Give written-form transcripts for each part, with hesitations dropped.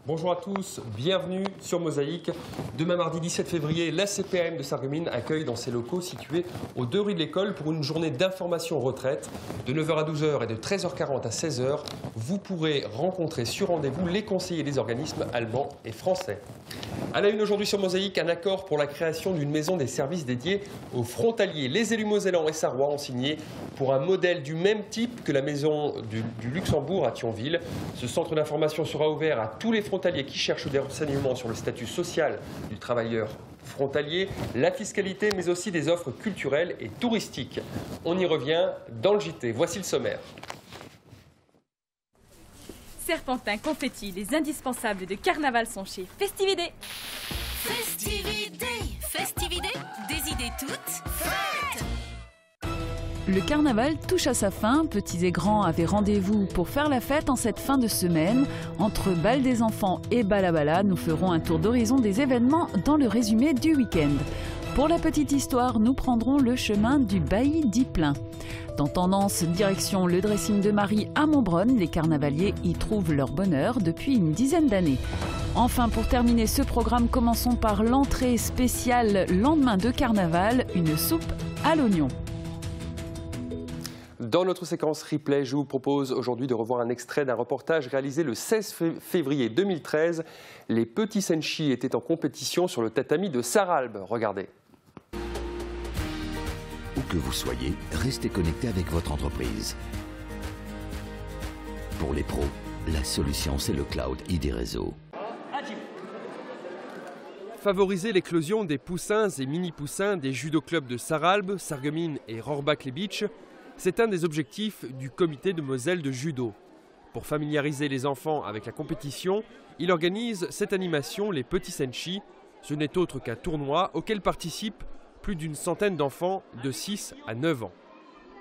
Bonjour à tous, bienvenue sur Mosaïque. Demain mardi 17 février, la CPAM de Sarreguemines accueille dans ses locaux situés aux 2 rues de l'école pour une journée d'information retraite. De 9h à 12h et de 13h40 à 16h, vous pourrez rencontrer sur rendez-vous les conseillers des organismes allemands et français. À la une aujourd'hui sur Mosaïque, un accord pour la création d'une maison des services dédiés aux frontaliers. Les élus mosellans et sarrois ont signé pour un modèle du même type que la maison du Luxembourg à Thionville. Ce centre d'information sera ouvert à tous les frontaliers qui cherchent des renseignements sur le statut social du travailleur frontalier, la fiscalité, mais aussi des offres culturelles et touristiques. On y revient dans le JT. Voici le sommaire. Serpentin, confetti, les indispensables de carnaval sont chez Festividé. Festividé, Festividé, des idées toutes faites. Le carnaval touche à sa fin. Petits et grands avaient rendez-vous pour faire la fête en cette fin de semaine. Entre bal des enfants et balabala, nous ferons un tour d'horizon des événements dans le résumé du week-end. Pour la petite histoire, nous prendrons le chemin du bailli d'Ypelin. Dans Tendance, direction le dressing de Marie à Montbronne, les carnavaliers y trouvent leur bonheur depuis une dizaine d'années. Enfin, pour terminer ce programme, commençons par l'entrée spéciale lendemain de carnaval, une soupe à l'oignon. Dans notre séquence replay, je vous propose aujourd'hui de revoir un extrait d'un reportage réalisé le 16 février 2013. Les petits Senshi étaient en compétition sur le tatami de Sarralbe. Regardez. Où que vous soyez, restez connecté avec votre entreprise. Pour les pros, la solution c'est le cloud ID Réseau. Favoriser l'éclosion des poussins et mini-poussins des judo-clubs de Sarralbe, Sarreguemines et Rohrbach-les-Bitches, c'est un des objectifs du comité de Moselle de judo. Pour familiariser les enfants avec la compétition, il organise cette animation Les Petits Senshi. Ce n'est autre qu'un tournoi auquel participent plus d'une centaine d'enfants de 6 à 9 ans.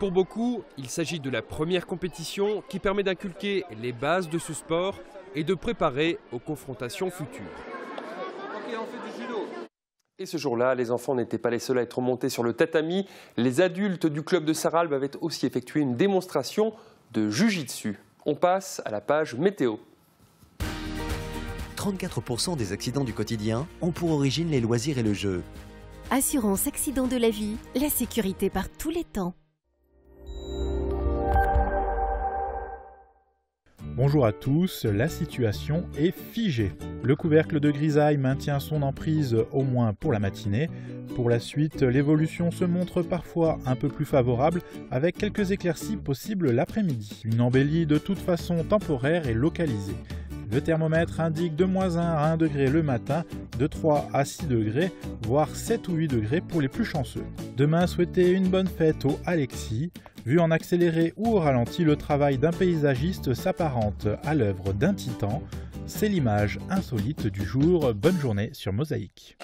Pour beaucoup, il s'agit de la première compétition qui permet d'inculquer les bases de ce sport et de préparer aux confrontations futures. Et ce jour-là, les enfants n'étaient pas les seuls à être montés sur le tatami. Les adultes du club de Sarralbe avaient aussi effectué une démonstration de jiu-jitsu. On passe à la page météo. 34% des accidents du quotidien ont pour origine les loisirs et le jeu. Assurance accident de la vie, la sécurité par tous les temps. Bonjour à tous, la situation est figée. Le couvercle de grisaille maintient son emprise au moins pour la matinée. Pour la suite, l'évolution se montre parfois un peu plus favorable avec quelques éclaircies possibles l'après-midi. Une embellie de toute façon temporaire et localisée. Le thermomètre indique de -1 à 1 degré le matin, de 3 à 6 degrés, voire 7 ou 8 degrés pour les plus chanceux. Demain, souhaitez une bonne fête au Alexis. Vu en accéléré ou au ralenti, le travail d'un paysagiste s'apparente à l'œuvre d'un titan. C'est l'image insolite du jour. Bonne journée sur Mosaïque.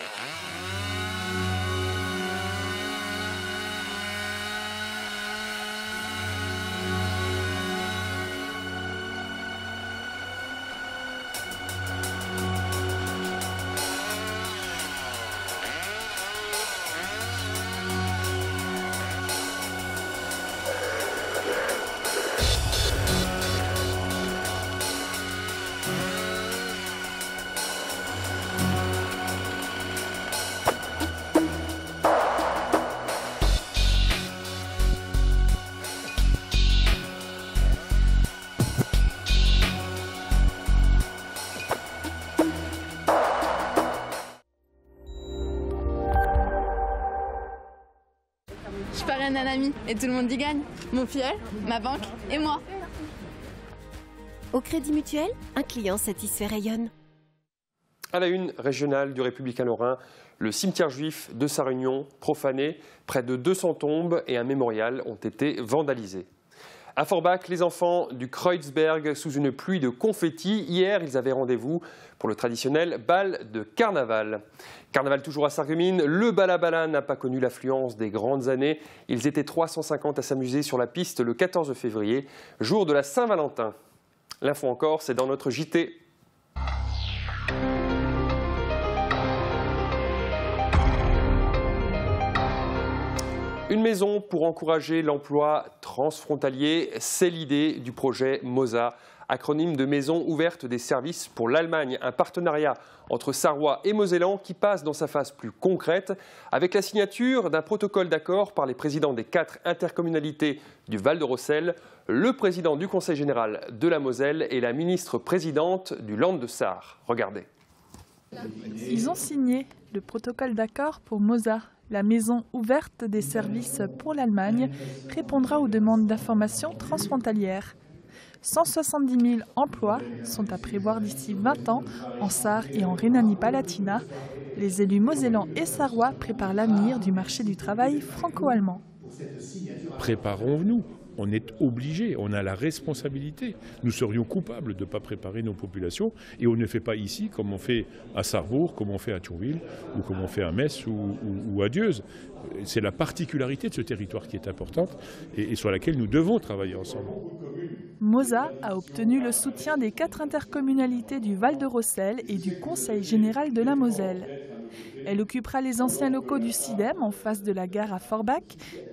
Je parraine un ami et tout le monde y gagne. Mon filleul, ma banque et moi. Au Crédit Mutuel, un client satisfait rayonne. À la une régionale du Républicain Lorrain, le cimetière juif de Sarre-Union profané, près de 200 tombes et un mémorial ont été vandalisés. À Forbach, les enfants du Kreuzberg sous une pluie de confettis. Hier, ils avaient rendez-vous pour le traditionnel bal de carnaval. Carnaval toujours à Sarreguemines, le balabala n'a pas connu l'affluence des grandes années. Ils étaient 350 à s'amuser sur la piste le 14 février, jour de la Saint-Valentin. L'info encore, c'est dans notre JT. Une maison pour encourager l'emploi transfrontalier, c'est l'idée du projet MOSA acronyme de Maison ouverte des services pour l'Allemagne, un partenariat entre Sarrois et Mosellan qui passe dans sa phase plus concrète avec la signature d'un protocole d'accord par les présidents des 4 intercommunalités du Val-de-Rossel, le président du Conseil général de la Moselle et la ministre-présidente du Land de Sarre. Regardez. Ils ont signé le protocole d'accord pour MOSA. La maison ouverte des services pour l'Allemagne répondra aux demandes d'information transfrontalières. 170 000 emplois sont à prévoir d'ici 20 ans en Sarre et en Rhénanie-Palatinat. Les élus mosellans et sarrois préparent l'avenir du marché du travail franco-allemand. Préparons-nous. On est obligé, on a la responsabilité. Nous serions coupables de ne pas préparer nos populations et on ne fait pas ici comme on fait à Sarrebourg, comme on fait à Thionville ou comme on fait à Metz ou à Dieuze. C'est la particularité de ce territoire qui est importante et sur laquelle nous devons travailler ensemble. MOSA a obtenu le soutien des 4 intercommunalités du Val-de-Rossel et du Conseil général de la Moselle. Elle occupera les anciens locaux du CIDEM en face de la gare à Forbach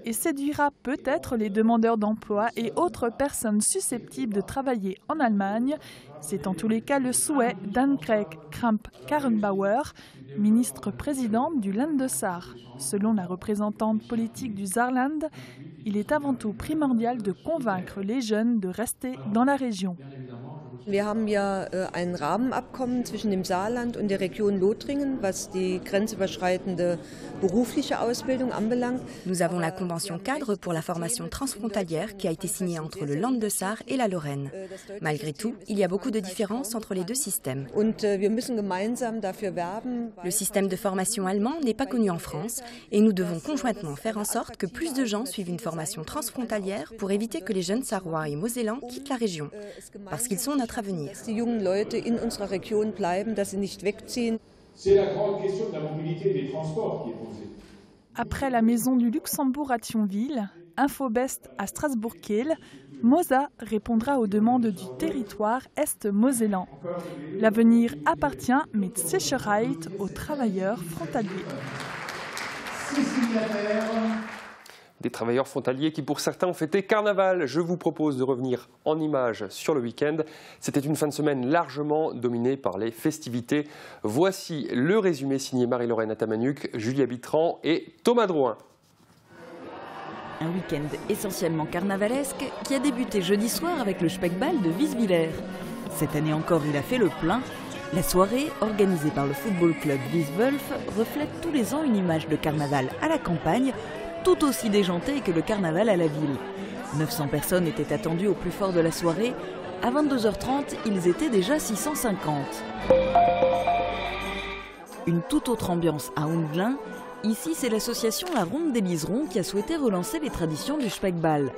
et séduira peut-être les demandeurs d'emploi et autres personnes susceptibles de travailler en Allemagne. C'est en tous les cas le souhait d'Annegret Kramp-Karrenbauer, ministre-présidente du Land de Sarre. Selon la représentante politique du Saarland, il est avant tout primordial de convaincre les jeunes de rester dans la région. Wir haben ja ein Rahmenabkommen zwischen dem Saarland und der Region Lothringen, was die grenzüberschreitende berufliche Ausbildung anbelangt. Nous avons la convention cadre pour la formation transfrontalière qui a été signée entre le Land de Sarre et la Lorraine. Malgré tout, il y a beaucoup de différences entre les deux systèmes. Und wir müssen gemeinsam dafür werben. Le système de formation allemand n'est pas connu en France et nous devons conjointement faire en sorte que plus de gens suivent une formation transfrontalière pour éviter que les jeunes Sarrois et Mosellans quittent la région, parce qu'ils sont notre avenir. Dass die jungen Leute in unserer Region bleiben, dass sie nicht wegziehen. C'est la grande question de la mobilité des transports qui est posée. Après la maison du Luxembourg à Thionville, Infobest à Strasbourg-Kehl, MOSA répondra aux demandes du territoire est-mosellan. L'avenir appartient, mit Sicherheit, aux travailleurs frontaliers. Des travailleurs frontaliers qui, pour certains, ont fêté Carnaval. Je vous propose de revenir en images sur le week-end. C'était une fin de semaine largement dominée par les festivités. Voici le résumé signé Marie-Laurène Atamanuc, Julia Bitran et Thomas Drouin. Un week-end essentiellement carnavalesque qui a débuté jeudi soir avec le Speckball de Wieswiller. Cette année encore, il a fait le plein. La soirée, organisée par le football club Wieswolf, reflète tous les ans une image de carnaval à la campagne, tout aussi déjanté que le carnaval à la ville. 900 personnes étaient attendues au plus fort de la soirée. À 22h30, ils étaient déjà 650. Une toute autre ambiance à Hundlin. Ici, c'est l'association La Ronde des Liserons qui a souhaité relancer les traditions du Speckball.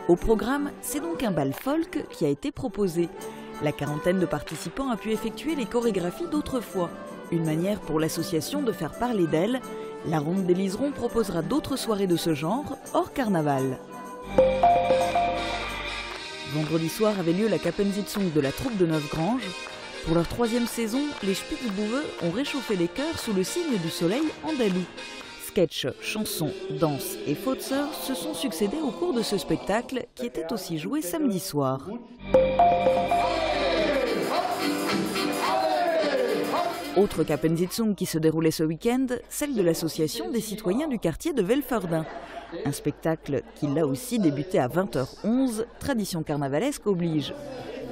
Au programme, c'est donc un bal folk qui a été proposé. La quarantaine de participants a pu effectuer les chorégraphies d'autrefois. Une manière pour l'association de faire parler d'elle. La Ronde des Liserons proposera d'autres soirées de ce genre, hors carnaval. Vendredi soir avait lieu la Kappensitzung de la troupe de Neufgrange. Pour leur 3e saison, les Spitzbuwe ont réchauffé les chœurs sous le signe du soleil andalou. Sketchs, chansons, danses et Fotzer se sont succédés au cours de ce spectacle qui était aussi joué samedi soir. Autre Kappensitzung qui se déroulait ce week-end, celle de l'association des citoyens du quartier de Velferdin. Un spectacle qui là aussi débutait à 20h11, tradition carnavalesque oblige.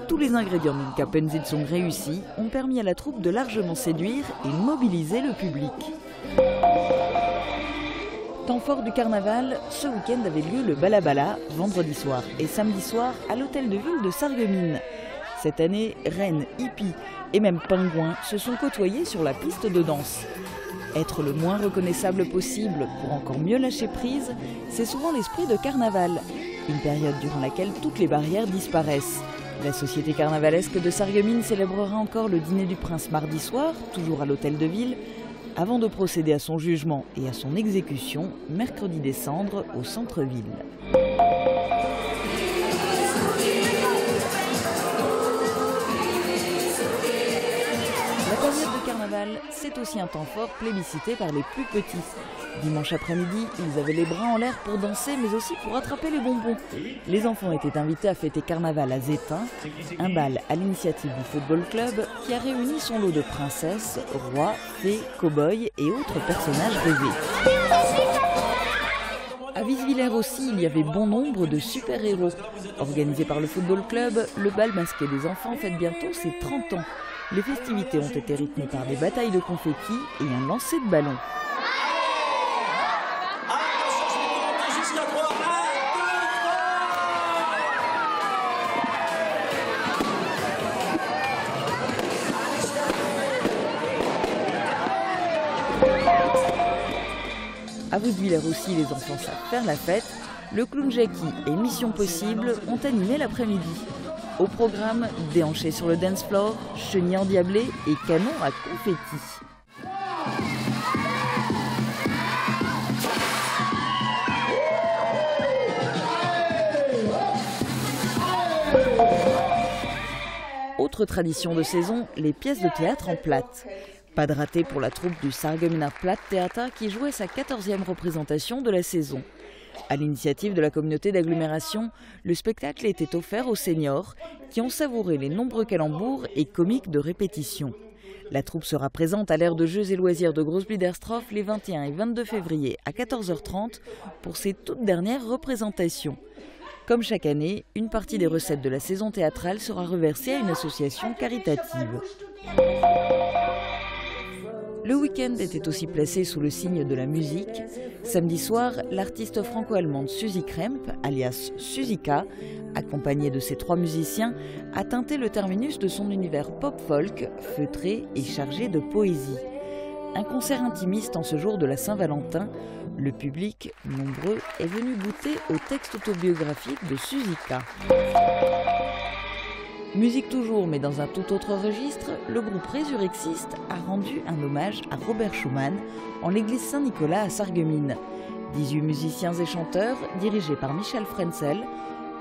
Tous les ingrédients d'une Kappensitzung réussie ont permis à la troupe de largement séduire et mobiliser le public. Temps fort du carnaval, ce week-end avait lieu le Balabala, vendredi soir et samedi soir à l'hôtel de ville de Sarreguemines. Cette année, rennes, hippies et même pingouins se sont côtoyés sur la piste de danse. Être le moins reconnaissable possible pour encore mieux lâcher prise, c'est souvent l'esprit de carnaval. Une période durant laquelle toutes les barrières disparaissent. La Société carnavalesque de Sarreguemines célébrera encore le dîner du prince mardi soir, toujours à l'hôtel de ville, avant de procéder à son jugement et à son exécution mercredi des Cendres au centre-ville. La période de carnaval carnaval, c'est aussi un temps fort plébiscité par les plus petits. Dimanche après-midi, ils avaient les bras en l'air pour danser, mais aussi pour attraper les bonbons. Les enfants étaient invités à fêter carnaval à Zétain, un bal à l'initiative du football club qui a réuni son lot de princesses, rois, fées, cow-boys et autres personnages rêvés. À Visvillers aussi, il y avait bon nombre de super-héros. Organisé par le football club, le bal masqué des enfants fête bientôt ses 30 ans. Les festivités ont été rythmées par des batailles de confettis et un lancer de ballons. À Visvillers aussi, les enfants savent faire la fête. Le clown Jackie et Mission Possible ont animé l'après-midi. Au programme, déhanchés sur le dance floor, chenilles endiablées et canons à confettis. Autre tradition de saison, les pièces de théâtre en plate. Pas de raté pour la troupe du Sarregueminer Platt Theater qui jouait sa 14e représentation de la saison. À l'initiative de la communauté d'agglomération, le spectacle était offert aux seniors qui ont savouré les nombreux calembours et comiques de répétition. La troupe sera présente à l'aire de jeux et loisirs de Großbiederstroff les 21 et 22 février à 14h30 pour ses toutes dernières représentations. Comme chaque année, une partie des recettes de la saison théâtrale sera reversée à une association caritative. Le week-end était aussi placé sous le signe de la musique. Samedi soir, l'artiste franco-allemande Susi Kremp, alias Susika, accompagnée de ses 3 musiciens, a teinté le terminus de son univers pop-folk, feutré et chargé de poésie. Un concert intimiste en ce jour de la Saint-Valentin. Le public, nombreux, est venu goûter au texte autobiographique de Susika. Musique toujours, mais dans un tout autre registre, le groupe Résurrexiste a rendu un hommage à Robert Schumann en l'église Saint-Nicolas à Sarreguemines. 18 musiciens et chanteurs, dirigés par Michel Frenzel,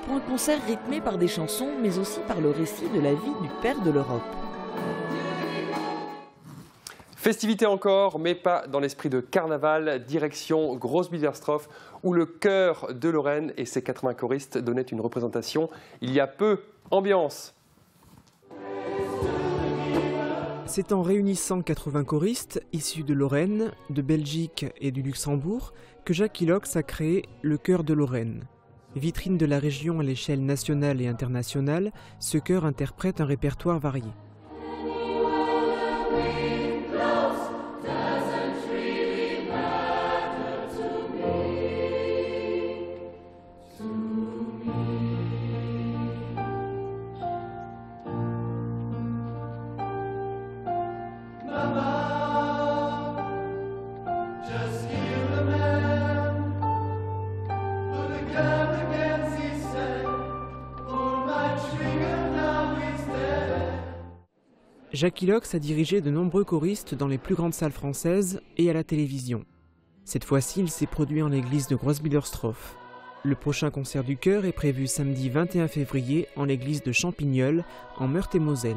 pour un concert rythmé par des chansons, mais aussi par le récit de la vie du père de l'Europe. Festivité encore, mais pas dans l'esprit de carnaval, direction Großbiederstroff, où le chœur de Lorraine et ses 80 choristes donnaient une représentation il y a peu. Ambiance. C'est en réunissant 80 choristes issus de Lorraine, de Belgique et du Luxembourg que Jacques Hillox a créé le chœur de Lorraine. Vitrine de la région à l'échelle nationale et internationale, ce chœur interprète un répertoire varié. Jacques Hillox a dirigé de nombreux choristes dans les plus grandes salles françaises et à la télévision. Cette fois-ci, il s'est produit en l'église de Großbiederstroff. Le prochain concert du chœur est prévu samedi 21 février en l'église de Champignol, en Meurthe-et-Moselle.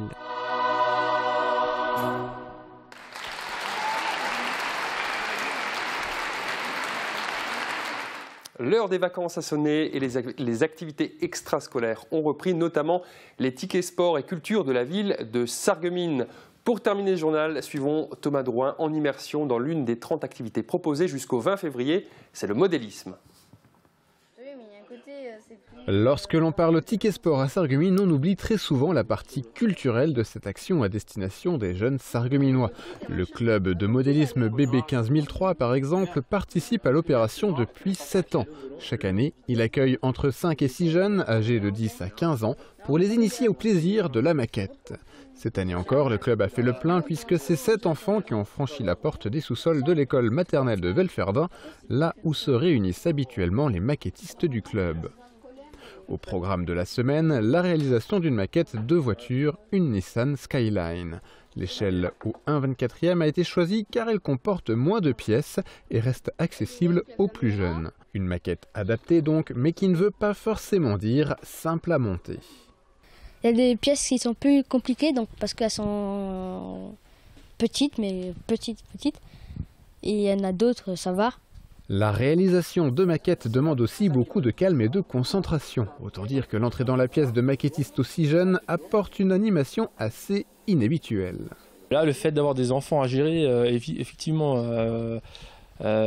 L'heure des vacances a sonné et les activités extrascolaires ont repris, notamment les tickets sport et culture de la ville de Sarreguemines. Pour terminer le journal, suivons Thomas Drouin en immersion dans l'une des 30 activités proposées jusqu'au 20 février, c'est le modélisme. Lorsque l'on parle ticket sport à Sarreguemines, on oublie très souvent la partie culturelle de cette action à destination des jeunes Sarregueminois. Le club de modélisme BB 15003, par exemple, participe à l'opération depuis 7 ans. Chaque année, il accueille entre 5 et 6 jeunes âgés de 10 à 15 ans pour les initier au plaisir de la maquette. Cette année encore, le club a fait le plein puisque c'est 7 enfants qui ont franchi la porte des sous-sols de l'école maternelle de Velferdin, là où se réunissent habituellement les maquettistes du club. Au programme de la semaine, la réalisation d'une maquette de voiture, une Nissan Skyline. L'échelle au 1/24e a été choisie car elle comporte moins de pièces et reste accessible aux plus jeunes. Une maquette adaptée donc, mais qui ne veut pas forcément dire simple à monter. Il y a des pièces qui sont plus compliquées donc parce qu'elles sont petites, mais petites. Et il y en a d'autres, ça va. La réalisation de maquettes demande aussi beaucoup de calme et de concentration. Autant dire que l'entrée dans la pièce de maquettistes aussi jeunes apporte une animation assez inhabituelle. Là, le fait d'avoir des enfants à gérer, effectivement,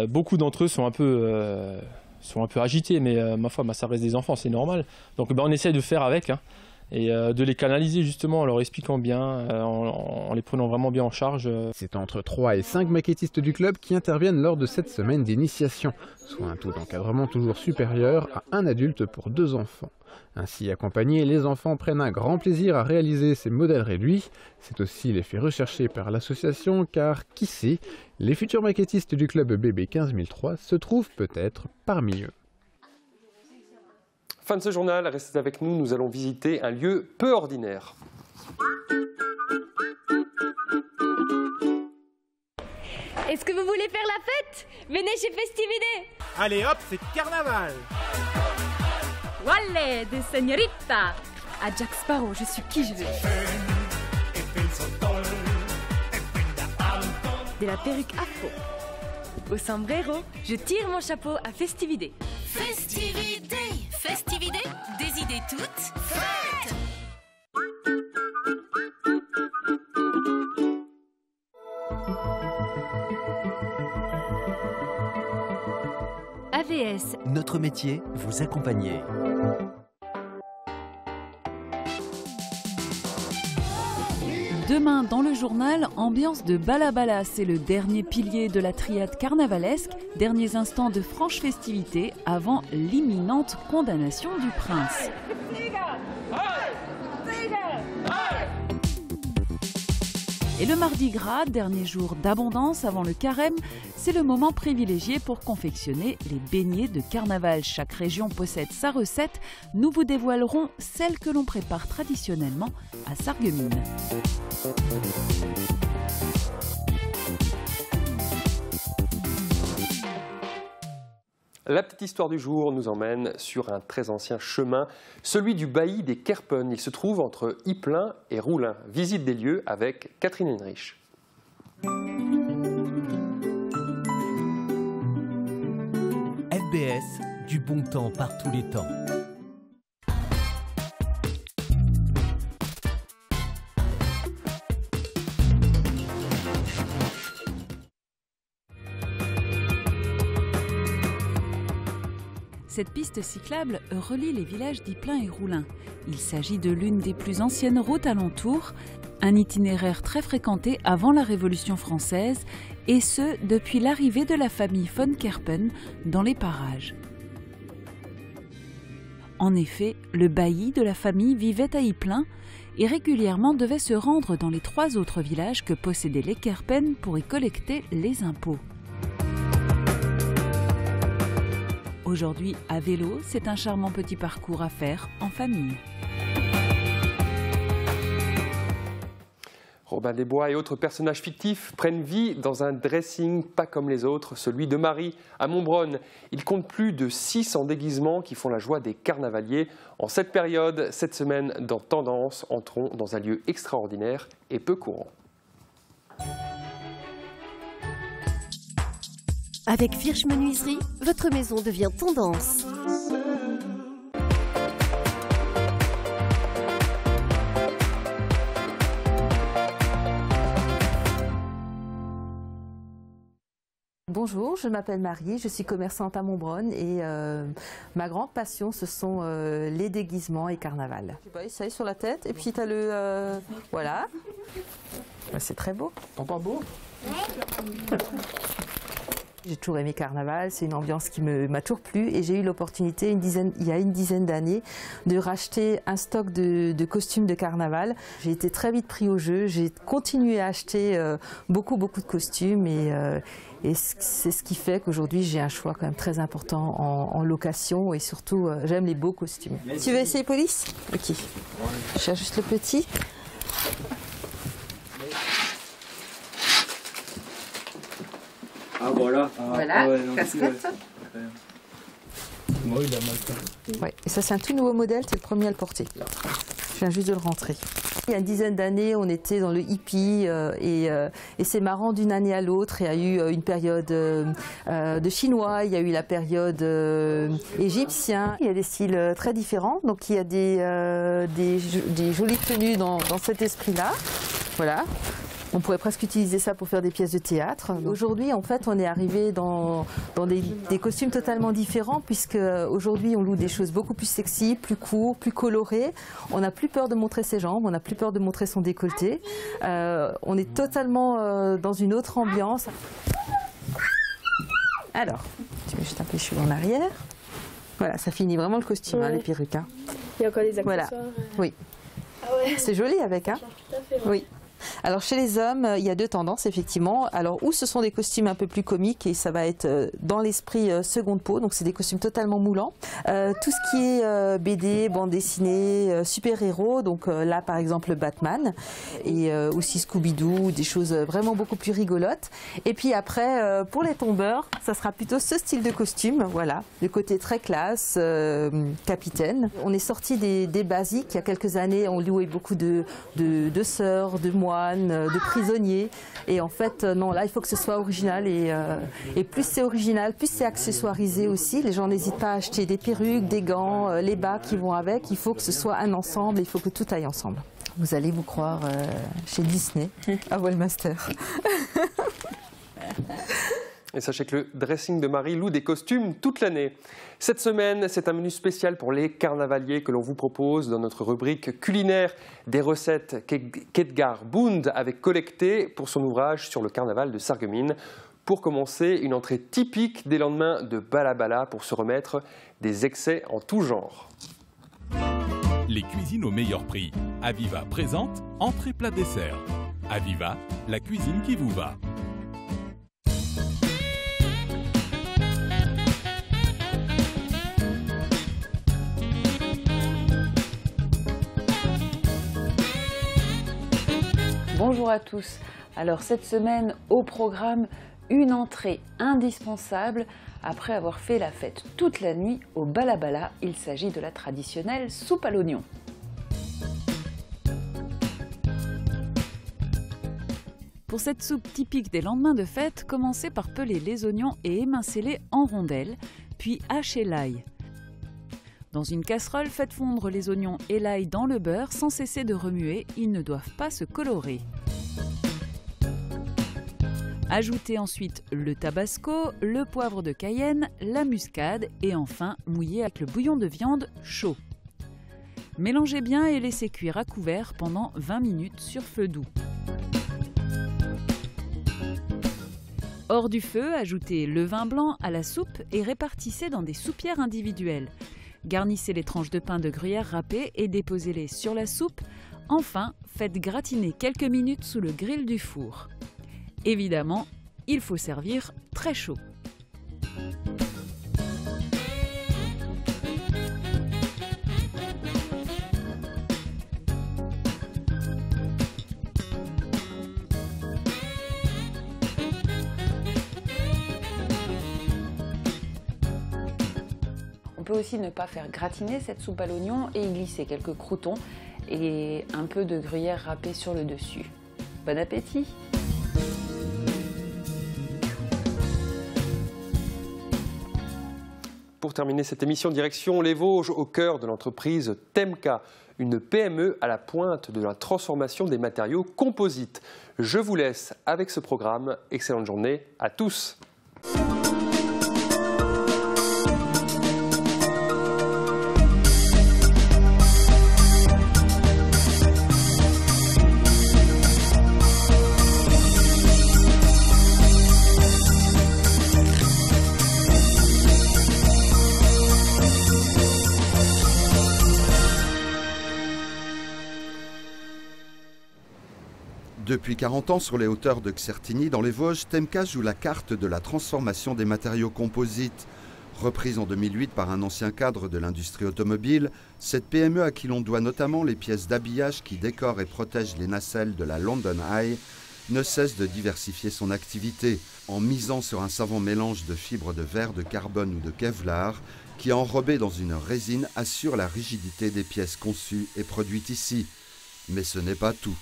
beaucoup d'entre eux sont un peu agités, mais ma foi, ça reste des enfants, c'est normal. Donc on essaie de faire avec, hein, et de les canaliser justement en leur expliquant bien, en les prenant vraiment bien en charge. C'est entre 3 et 5 maquettistes du club qui interviennent lors de cette semaine d'initiation, soit un taux d'encadrement toujours supérieur à un adulte pour 2 enfants. Ainsi accompagnés, les enfants prennent un grand plaisir à réaliser ces modèles réduits. C'est aussi l'effet recherché par l'association car, qui sait, les futurs maquettistes du club BB 15003 se trouvent peut-être parmi eux. Fin de ce journal, restez avec nous, nous allons visiter un lieu peu ordinaire. Est-ce que vous voulez faire la fête? Venez chez Festivité. Allez hop, c'est carnaval. Wallé de señorita. À Jack Sparrow, je suis qui je veux. De la perruque afro. Au sombrero, je tire mon chapeau à Festivité. Festivité, Festivité, des idées toutes faites. AVS. Notre métier, vous accompagner. Demain, dans le journal, ambiance de Balabala, c'est le dernier pilier de la triade carnavalesque, derniers instants de franche festivité avant l'imminente condamnation du prince. Et le Mardi Gras, dernier jour d'abondance avant le carême, c'est le moment privilégié pour confectionner les beignets de carnaval. Chaque région possède sa recette. Nous vous dévoilerons celle que l'on prépare traditionnellement à Sarreguemines. La petite histoire du jour nous emmène sur un très ancien chemin, celui du bailli des Kerpen. Il se trouve entre Ypelin et Roulin. Visite des lieux avec Catherine Henrich. FBS, du bon temps par tous les temps. Cette piste cyclable relie les villages d'Ypelin et Roulin. Il s'agit de l'une des plus anciennes routes alentour, un itinéraire très fréquenté avant la Révolution française, et ce, depuis l'arrivée de la famille von Kerpen dans les parages. En effet, le bailli de la famille vivait à Ypelin et régulièrement devait se rendre dans les 3 autres villages que possédaient les Kerpen pour y collecter les impôts. Aujourd'hui, à vélo, c'est un charmant petit parcours à faire en famille. Robin des Bois et autres personnages fictifs prennent vie dans un dressing pas comme les autres, celui de Marie à Montbronne. Il compte plus de 600 déguisements qui font la joie des carnavaliers. En cette période, cette semaine dans Tendance, entrons dans un lieu extraordinaire et peu courant. Avec Firsch Menuiserie, votre maison devient tendance. Bonjour, je m'appelle Marie, je suis commerçante à Montbronne et ma grande passion ce sont les déguisements et carnaval. Ça est sur la tête et puis tu as le... voilà. C'est très beau. Pas beau? J'ai toujours aimé carnaval, c'est une ambiance qui m'a toujours plu et j'ai eu l'opportunité il y a une dizaine d'années de racheter un stock de costumes de carnaval. J'ai été très vite pris au jeu, j'ai continué à acheter beaucoup de costumes et c'est ce qui fait qu'aujourd'hui j'ai un choix quand même très important en location et surtout j'aime les beaux costumes. Tu veux essayer police? Ok. Je cherche juste le petit. Ah voilà. Voilà, ouais, casquette. Moi il a mal fait. Ouais. Et ça c'est un tout nouveau modèle, c'est le premier à le porter. Je viens juste de le rentrer. Il y a une dizaine d'années, on était dans le hippie et c'est marrant d'une année à l'autre. Il y a eu une période de chinois, il y a eu la période égyptien. Il y a des styles très différents. Donc il y a des jolies tenues dans cet esprit-là. Voilà. On pourrait presque utiliser ça pour faire des pièces de théâtre. Aujourd'hui, en fait, on est arrivé dans des costumes totalement différents puisque aujourd'hui, on loue des choses beaucoup plus sexy, plus courts, plus colorées. On n'a plus peur de montrer ses jambes, on n'a plus peur de montrer son décolleté. On est totalement dans une autre ambiance. Alors, tu mets juste un peu les cheveux en arrière. Voilà, ça finit vraiment le costume, les perruques. Il y a encore des accessoires. Voilà, oui. Ah ouais. C'est joli avec, hein? Tout à fait, ouais. Oui. Alors chez les hommes, il y a deux tendances effectivement. Alors ou ce sont des costumes un peu plus comiques et ça va être dans l'esprit seconde peau, donc c'est des costumes totalement moulants. Tout ce qui est BD, bande dessinée, super-héros, donc là par exemple Batman et aussi Scooby-Doo, des choses vraiment beaucoup plus rigolotes. Et puis après pour les tombeurs, ça sera plutôt ce style de costume, voilà, le côté très classe, capitaine. On est sorti des basiques, il y a quelques années on louait beaucoup de sœurs, de moines, de prisonniers et en fait non, là il faut que ce soit original et plus c'est original, plus c'est accessoirisé aussi. Les gens n'hésitent pas à acheter des perruques, des gants, les bas qui vont avec. Il faut que ce soit un ensemble, il faut que tout aille ensemble. Vous allez vous croire chez Disney à Wellmaster. Et sachez que le dressing de Marie loue des costumes toute l'année. Cette semaine, c'est un menu spécial pour les carnavaliers que l'on vous propose dans notre rubrique culinaire des recettes qu'Edgar Bund avait collectées pour son ouvrage sur le carnaval de Sarreguemines. Pour commencer, une entrée typique des lendemains de Balabala pour se remettre des excès en tout genre. Les cuisines au meilleur prix. Aviva présente entrée plat dessert. Aviva, la cuisine qui vous va. Bonjour à tous. Alors cette semaine au programme, une entrée indispensable après avoir fait la fête toute la nuit au Balabala. Il s'agit de la traditionnelle soupe à l'oignon. Pour cette soupe typique des lendemains de fête, commencez par peler les oignons et émincer-les en rondelles, puis hachez l'ail. Dans une casserole, faites fondre les oignons et l'ail dans le beurre sans cesser de remuer, ils ne doivent pas se colorer. Ajoutez ensuite le tabasco, le poivre de Cayenne, la muscade et enfin mouillez avec le bouillon de viande chaud. Mélangez bien et laissez cuire à couvert pendant 20 minutes sur feu doux. Hors du feu, ajoutez le vin blanc à la soupe et répartissez dans des soupières individuelles. Garnissez les tranches de pain de gruyère râpées et déposez-les sur la soupe. Enfin, faites gratiner quelques minutes sous le grill du four. Évidemment, il faut servir très chaud. On peut aussi ne pas faire gratiner cette soupe à l'oignon et y glisser quelques croûtons et un peu de gruyère râpée sur le dessus. Bon appétit! Pour terminer cette émission, direction les Vosges, au cœur de l'entreprise Temka, une PME à la pointe de la transformation des matériaux composites. Je vous laisse avec ce programme. Excellente journée à tous. Depuis 40 ans, sur les hauteurs de Xertigny, dans les Vosges, Temka joue la carte de la transformation des matériaux composites. Reprise en 2008 par un ancien cadre de l'industrie automobile, cette PME à qui l'on doit notamment les pièces d'habillage qui décorent et protègent les nacelles de la London Eye ne cesse de diversifier son activité. en misant sur un savant mélange de fibres de verre, de carbone ou de Kevlar qui, enrobé dans une résine, assure la rigidité des pièces conçues et produites ici. Mais ce n'est pas tout.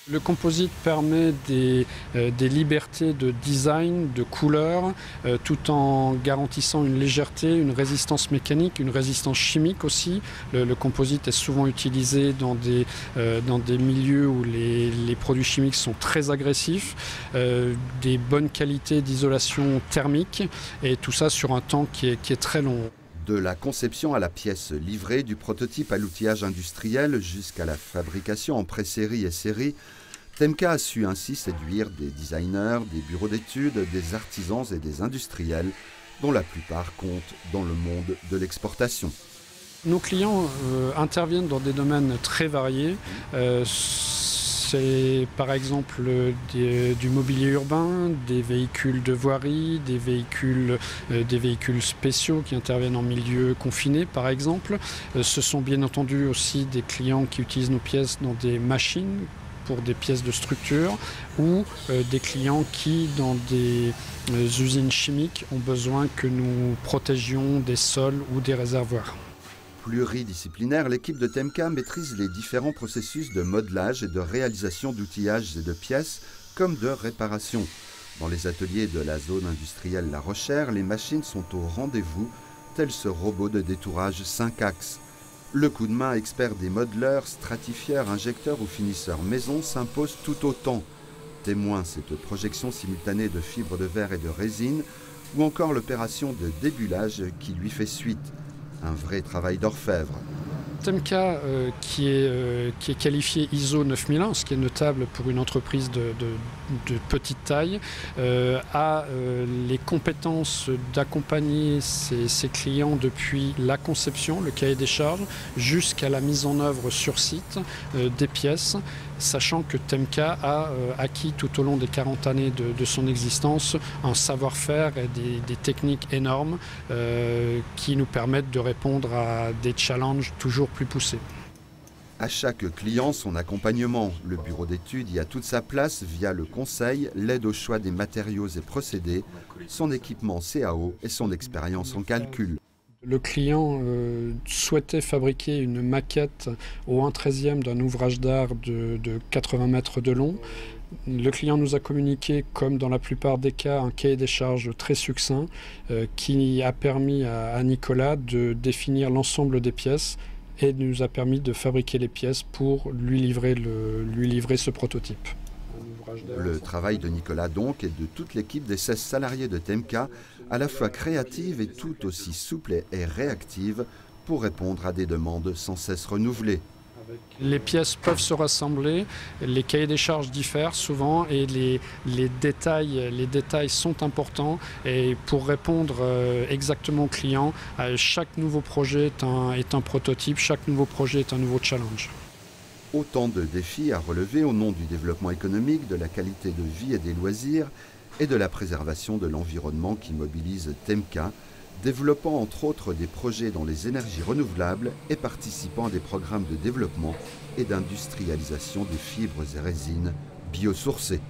Le composite permet des libertés de design, de couleur, tout en garantissant une légèreté, une résistance mécanique, une résistance chimique aussi. Le composite est souvent utilisé dans des milieux où les produits chimiques sont très agressifs, des bonnes qualités d'isolation thermique, et tout ça sur un temps qui est très long. De la conception à la pièce livrée, du prototype à l'outillage industriel jusqu'à la fabrication en pré-série et série, Temca a su ainsi séduire des designers, des bureaux d'études, des artisans et des industriels, dont la plupart comptent dans le monde de l'exportation. Nos clients interviennent dans des domaines très variés. C'est par exemple du mobilier urbain, des véhicules de voirie, des véhicules spéciaux qui interviennent en milieu confiné par exemple. Ce sont bien entendu aussi des clients qui utilisent nos pièces dans des machines pour des pièces de structure, ou des clients qui, dans des usines chimiques, ont besoin que nous protégions des sols ou des réservoirs. Pluridisciplinaire, l'équipe de Temca maîtrise les différents processus de modelage et de réalisation d'outillages et de pièces, comme de réparation. Dans les ateliers de la zone industrielle La Rochère, les machines sont au rendez-vous, tel ce robot de détourage 5 axes. Le coup de main expert des modeleurs, stratifieurs, injecteurs ou finisseurs maison s'impose tout autant. Témoin cette projection simultanée de fibres de verre et de résine, ou encore l'opération de débulage qui lui fait suite. Un vrai travail d'orfèvre. Temca, qui est qualifié ISO 9001, ce qui est notable pour une entreprise de petite taille, a les compétences d'accompagner ses clients depuis la conception, le cahier des charges, jusqu'à la mise en œuvre sur site des pièces, sachant que Temca a acquis tout au long des 40 années de son existence un savoir-faire et des techniques énormes qui nous permettent de répondre à des challenges toujours plus poussés. À chaque client, son accompagnement. Le bureau d'études y a toute sa place via le conseil, l'aide au choix des matériaux et procédés, son équipement CAO et son expérience en calcul. Le client souhaitait fabriquer une maquette au 1/13e d'un ouvrage d'art de 80 mètres de long. Le client nous a communiqué, comme dans la plupart des cas, un cahier des charges très succinct qui a permis à Nicolas de définir l'ensemble des pièces et nous a permis de fabriquer les pièces pour lui livrer ce prototype. Le travail de Nicolas donc et de toute l'équipe des 16 salariés de Temca, à la fois créative et tout aussi souple et réactive pour répondre à des demandes sans cesse renouvelées. Les pièces peuvent se rassembler, les cahiers des charges diffèrent souvent et les détails sont importants. Et pour répondre exactement au client, chaque nouveau projet est un prototype, chaque nouveau projet est un nouveau challenge. Autant de défis à relever au nom du développement économique, de la qualité de vie et des loisirs et de la préservation de l'environnement qui mobilise Temca, développant entre autres des projets dans les énergies renouvelables et participant à des programmes de développement et d'industrialisation des fibres et résines biosourcées.